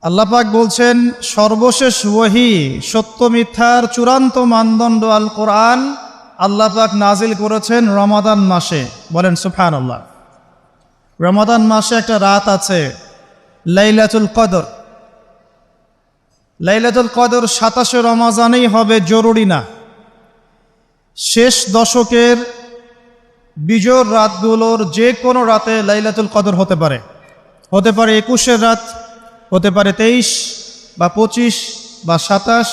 আল্লাহ পাক বলছেন সর্বশেষ ওহী সত্য মিথ্যার চূড়ান্ত মানদণ্ড আল কোরআন আল্লাহ পাক নাজিল করেছেন রমাদান মাসে। বলেন সুবহানাল্লাহ। রমাদান মাসে একটা রাত আছে লাইলাতুল কদর। লাইলাতুল কদর 27 রমজানেই হবে জরুরি না। শেষ দশকের বিজোড় রাতগুলোর যে কোনো রাতে লাইলাতুল কদর হতে পারে। হতে পারে 21-এর রাত, হতে পারে 23 বা 25 বা 27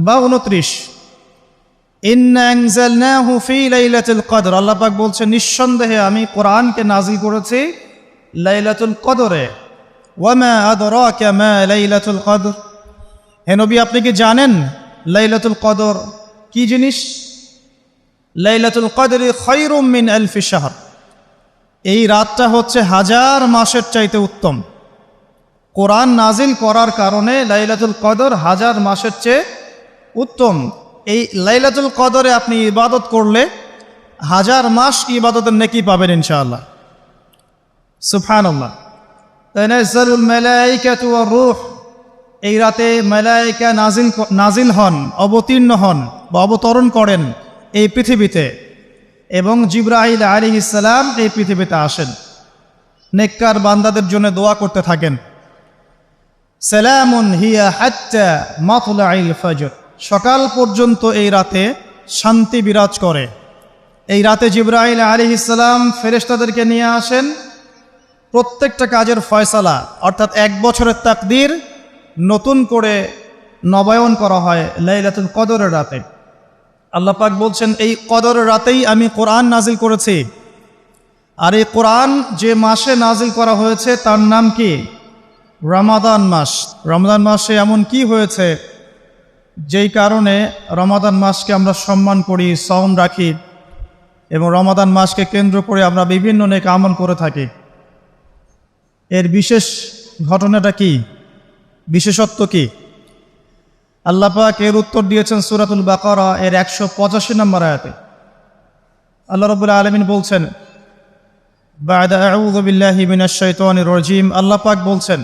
বা 29। ইন্না আনজালনাহু ফি লাইলাতুল কদর, আল্লাহ পাক বলছেন নিঃসন্দেহে আমি কোরআনকে নাজিল করেছি লাইলাতুল কদরে। ওয়ামা আদরাকা মা লাইলাতুল কদর, হে নবী আপনি কি জানেন লাইলাতুল কদর কি জিনিস? লাইলাতুল কদরি খায়রুম মিন আলফি শাহর, এই রাতটা হচ্ছে 1000 মাসের চাইতে উত্তম। কোরআন নাজিল করার কারণে লাইলাতুল কদর 1000 মাসের চেয়ে উত্তম। এই লাইলাতুল কদরে আপনি ইবাদত করলে 1000 মাস ইবাদতের নেকি পাবেন ইনশাআল্লাহ। সুবহানাল্লাহ। তানাজ্জালুল মালায়েকাতু ওয়ার রূহ, এই রাতে মালায়েকা নাজিল হন, অবতীর্ণ হন বা অবতরণ করেন এই পৃথিবীতে, এবং জিবরাইল আলাইহিস সালাম এই পৃথিবীতে আসেন, নেককার বান্দাদের জন্য দোয়া করতে থাকেন। সালামুন হিয়া হাত্তা মাতলাইল ফজর, সকাল পর্যন্ত এই রাতে শান্তি বিরাজ করে। এই রাতে জিবরাইল আলাইহিস সালাম ফেরেশতাদেরকে নিয়ে আসেন, প্রত্যেকটা কাজের ফয়সালা অর্থাৎ 1 বছরের তাকদীর নতুন করে নবায়ন করা হয় লাইলাতুল কদরের রাতে। আল্লাহ পাক বলছেন এই কদরের রাতেই আমি কোরআন নাজিল করেছি। আর এই কোরআন যে মাসে নাজিল করা হয়েছে তার নাম কি? রমাদান মাস। রমাদান মাসে এমন কি হয়েছে যেই কারণে রমাদান মাসকে আমরা সম্মান করি, সওম রাখি, এবং রমাদান মাসকে কেন্দ্র করে আমরা বিভিন্ন নেক আমল করে থাকি? এর বিশেষ ঘটনাটা কি, বিশেষত্ব কি? আল্লাহ পাক এর উত্তর দিয়েছেন সূরাতুল বাকারা এর 185 নম্বর আয়াতে। আল্লাহ রাব্বুল আলামিন বলছেন বা'দা আউযু বিল্লাহি মিনাশ শাইতানির রাজীম, আল্লাহ পাক বলছেন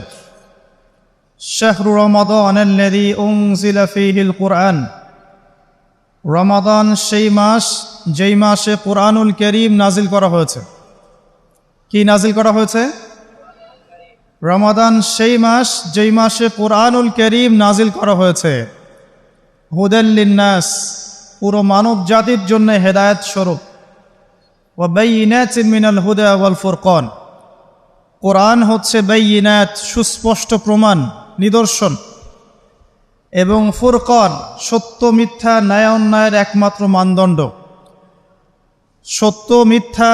শাহরু রমাদানাল্লাযী উনজিলা ফীহিল কুরআন, রমাদান সেই মাস যেই মাসে কুরআনুল কারীম নাজিল করা হয়েছে। কি নাজিল করা হয়েছে? রমাদান সেই মাস যেই মাসে কুরআনুল কারীম নাজিল করা হয়েছে। হুদাল লিন্নাস, পুরো মানব জাতির জন্য হেদায়েত স্বরূপ। ওয়া বাইয়িনাতিন মিনাল হুদা ওয়াল ফুরকান, কোরআন হচ্ছে বাইয়িনাত, সুস্পষ্ট প্রমাণ, নিদর্শন, এবং ফুরকান, সত্য মিথ্যা ন্যায় অন্যায়ের একমাত্র মানদণ্ড। সত্য মিথ্যা,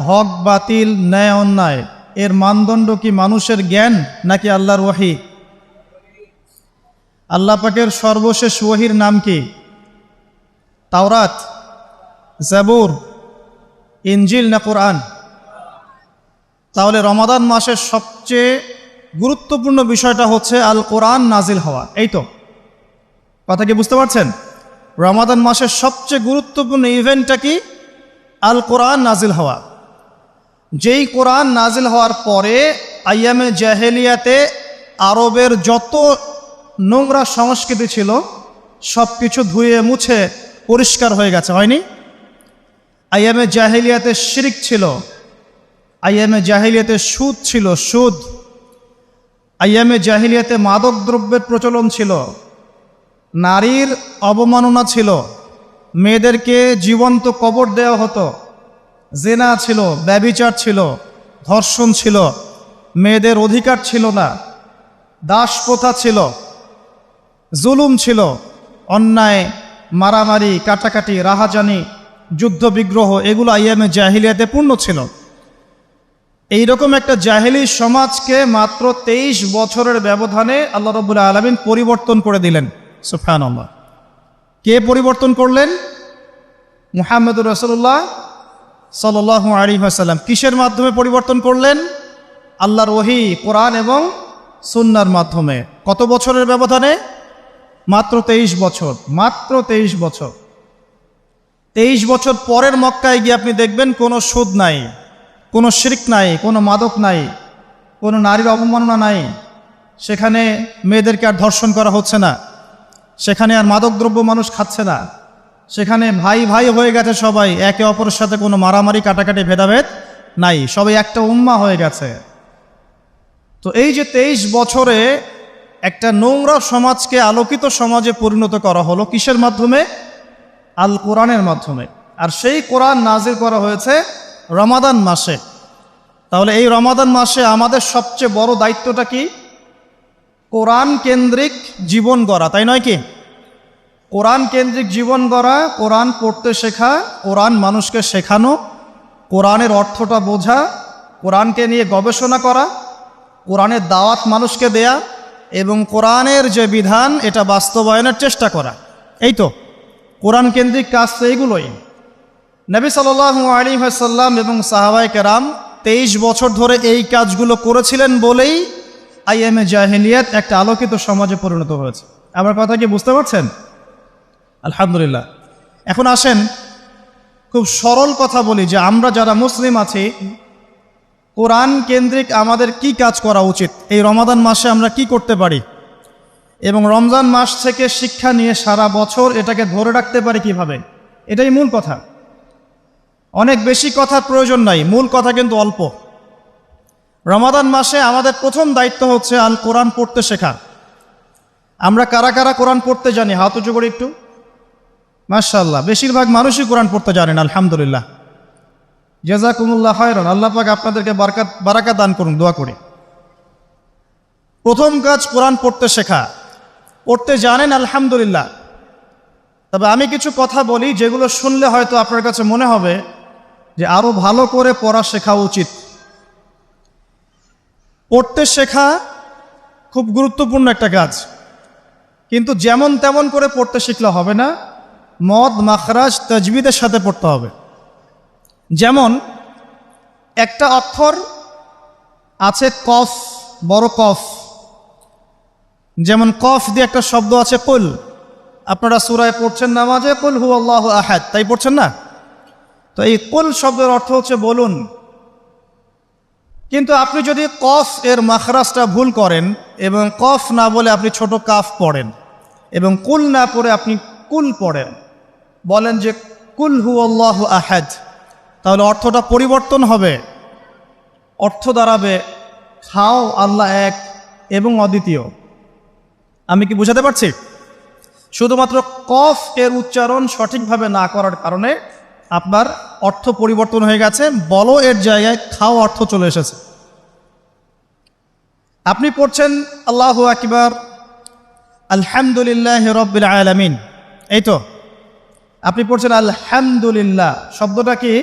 হক বাতিল, ন্যায় অন্যায় এর মানদণ্ড কি মানুষের জ্ঞান নাকি আল্লাহর ওহী? আল্লাহ পাকের সর্বশেষ ওহীর নাম কি? তাওরাত, জাবুর, ইনজিল না কোরআন? তাহলে রমাদান মাসের সবচেয়ে গুরুত্বপূর্ণ বিষয়টা হচ্ছে আল কোরআন নাজিল হওয়া। এই তো কথা কি বুঝতে পারছেন? রমাদান মাসের সবচেয়ে গুরুত্বপূর্ণ ইভেন্টটা কি? আল কোরআন নাজিল হওয়া। যেই কোরআন নাজিল হওয়ার পরে আইয়ামে জাহেলিয়াতে আরবের যত নোংরা সংস্কৃতি ছিল সব কিছু ধুয়ে মুছে পরিষ্কার হয়ে গেছে, হয়নি? আইয়ামে জাহেলিয়াতে শিরক ছিল, আইয়ামে জাহেলিয়াতে সুদ ছিল, সুদ। আইয়ামে জাহেলিয়াতে মাদক দ্রব্যের প্রচলন ছিল, নারীর অবমাননা ছিল, মেয়েদেরকে জীবন্ত কবর দেওয়া হতো, জেনা ছিল, ব্যভিচার ছিল, ধর্ষণ ছিল, মেয়েদের অধিকার ছিল না, দাস প্রথা ছিল, জুলুম ছিল, অন্যায়, মারামারি, কাটাকাটি, রাহাজানি, যুদ্ধ বিগ্রহ, এগুলো আইয়ামে জাহিলিয়াতে পূর্ণ ছিল। এইরকম একটা জাহেলি সমাজকে মাত্র 23 বছরের ব্যবধানে আল্লাহ রাব্বুল আলামিন পরিবর্তন করে দিলেন। সুবহানাল্লাহ। কে পরিবর্তন করলেন? মুহাম্মদুর রাসূলুল্লাহ সাল্লাল্লাহু আলাইহি ওয়াসাল্লাম। কিসের মাধ্যমে পরিবর্তন করলেন? আল্লাহর ওহী, কোরআন এবং সুন্নাহর মাধ্যমে। কত বছরের ব্যবধানে? মাত্র 23 বছর। মাত্র 23 বছর। 23 বছর পরের মক্কায় গিয়ে আপনি দেখবেন কোনো সুদ নাই, কোনো শিরক নাই, কোনো মাদক নাই, কোনো নারীর অবমাননা নাই, সেখানে মেয়েদেরকে আর ধর্ষণ করা হচ্ছে না, সেখানে আর মাদকদ্রব্য মানুষ খাচ্ছে না, সেখানে ভাই ভাই হয়ে গেছে সবাই, একে অপরের সাথে কোনো মারামারি কাটাকাটি ভেদাভেদ নাই, সবাই একটা উম্মা হয়ে গেছে। তো এই যে 23 বছরে একটা নোংরা সমাজকে আলোকিত সমাজে পরিণত করা হলো কিসের মাধ্যমে? আল কোরআনের মাধ্যমে। আর সেই কোরআন নাজিল করা হয়েছে রমাদান মাসে। তাহলে এই রমাদান মাসে আমাদের সবচেয়ে বড় দায়িত্বটা কি? কোরআন কেন্দ্রিক জীবন গড়া, তাই নয় কি? কোরআন কেন্দ্রিক জীবন গড়া, কোরআন পড়তে শেখা, কোরআন মানুষকে শেখানো, কোরআনের অর্থটা বোঝা, কোরআনকে নিয়ে গবেষণা করা, কোরআনের দাওয়াত মানুষকে দেয়া এবং কোরআনের যে বিধান এটা বাস্তবায়নের চেষ্টা করা। এই তো কোরআন কেন্দ্রিক কাজ, তো এইগুলোই। নবী সাল্লাল্লাহু আলাইহি ওয়াসাল্লাম এবং সাহাবায়ে কেরাম 23 বছর ধরে এই কাজগুলো করেছিলেন বলেই আইএমএ জাহেলিয়াত একটা আলোকিত সমাজে পরিণত হয়েছে। আমার কথা কি বুঝতে পারছেন? আলহামদুলিল্লাহ। এখন আসেন খুব সরল কথা বলি যে আমরা যারা মুসলিম আছি, কোরআন কেন্দ্রিক আমাদের কি কাজ করা উচিত, এই রমাদান মাসে আমরা কি করতে পারি, এবং রমজান মাস থেকে শিক্ষা নিয়ে সারা বছর এটাকে ধরে রাখতে পারি কিভাবে, এটাই মূল কথা। অনেক বেশি কথার প্রয়োজন নাই, মূল কথা কিন্তু অল্প। রমাদান মাসে আমাদের প্রথম দায়িত্ব হচ্ছে আল কোরআন পড়তে শেখা। আমরা কারা কারা কোরআন পড়তে জানি? হাত উঁচু করে একটু। মাশাআল্লাহ, বেশিরভাগ মানুষই কোরআন পড়তে জানেন, আলহামদুলিল্লাহ। জাযাকুমুল্লাহ খায়রান, আল্লাহ পাক আপনাদেরকে বারাকাত দান করুন, দোয়া করি। প্রথম কাজ কোরআন পড়তে শেখা। পড়তে জানেন, আলহামদুলিল্লাহ। তবে আমি কিছু কথা বলি যেগুলো শুনলে হয়তো আপনার কাছে মনে হবে যে আরো ভালো করে পড়া শেখা উচিত। পড়তে শেখা খুব গুরুত্বপূর্ণ একটা কাজ, কিন্তু যেমন তেমন করে পড়তে শিখলে হবে না, মদ মাখরাজ তাজবিদের সাথে পড়তে হবে। যেমন একটা অক্ষর আছে কফ, বড় কফ, যেমন কফ দিয়ে একটা শব্দ আছে কুল। আপনারা সূরায় পড়ছেন নামাজে, কুল হুয়াল্লাহু আহাদ, তাই পড়ছেন না? তো এই কুল শব্দের অর্থ হচ্ছে বলুন। কিন্তু আপনি যদি কফ এর মাখরাজটা ভুল করেন এবং কফ না বলে আপনি ছোট কাফ পড়েন এবং কুল না পড়ে আপনি কুল পড়েন, বলেন যে কুল হুয়াল্লাহু আহাদ, তাহলে অর্থটা পরিবর্তন হবে। অর্থ দাঁড়াবে খাও আল্লাহ এক এবং অদ্বিতীয়। আমি কি বুঝাতে পারছি? শুধুমাত্র কফ এর উচ্চারণ সঠিকভাবে না করার কারণে আপনার অর্থ পরিবর্তন হয়ে গেছে, বলো এর জায়গায় খাও অর্থ চলে এসেছে। আপনি পড়ছেন আল্লাহু আকবার, আলহামদুলিল্লাহি রাব্বিল আলামিন, এই তো আপনি পড়ছেন আলহামদুলিল্লাহ। শব্দটা কি?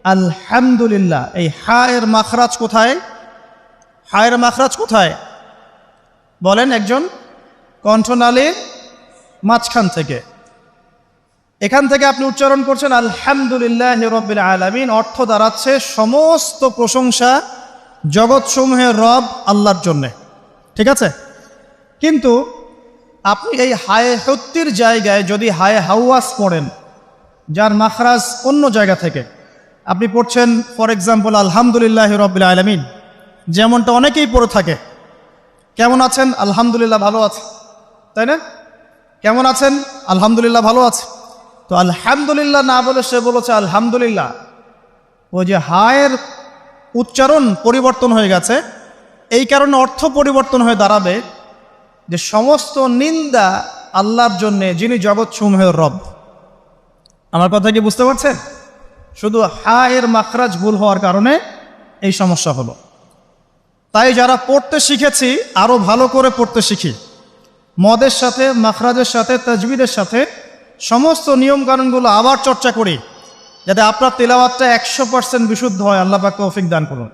আলহামদুলিল্লাহ। এই হা এর মাখরাজ কোথায়? হা এর মাখরাজ কোথায় বলেন একজন? কণ্ঠনালীর মাঝখান থেকে। এখান থেকে আপনি উচ্চারণ করছেন আলহামদুলিল্লাহি রাব্বিল আলামিন। অর্থ দাঁড়াচ্ছে সমস্ত প্রশংসা জগৎসমূহের রব আল্লাহর জন্যে, ঠিক আছে? কিন্তু আপনি এই হায়ে হত্তির জায়গায় যদি হায়ে হাওয়াস পড়েন, যার মাখরাজ অন্য জায়গা থেকে, আপনি পড়ছেন ফর এক্সাম্পল আলহামদুলিল্লাহি রাব্বিল আলামিন, যেমনটা অনেকেই পড়ে থাকে। কেমন আছেন? আলহামদুলিল্লাহ ভালো আছে, তাই না? কেমন আছেন? আলহামদুলিল্লাহ ভালো আছে। তো আলহামদুলিল্লাহ না বলে সে বলেছে আলহামদুলিল্লাহ। ওই যে হায়ের উচ্চারণ পরিবর্তন হয়ে গেছে, এই কারণে অর্থ পরিবর্তন হয়ে দাঁড়াবে যে সমস্ত নিন্দা আল্লাহর জন্যে, যিনি জগৎসমূহের রব। আমার কথা কি বুঝতে পারছেন? শুধু হায়ের মাখরাজ ভুল হওয়ার কারণে এই সমস্যা হলো। তাই যারা পড়তে শিখেছি আরো ভালো করে পড়তে শিখি, মদের সাথে, মাখরাজের সাথে, তাজবিদের সাথে সমস্ত নিয়মকানুনগুলো আবার চর্চা করি, যাতে আপনার তিলাওয়াতটা 100% বিশুদ্ধ হয়। আল্লাহ পাক তৌফিক দান করুন।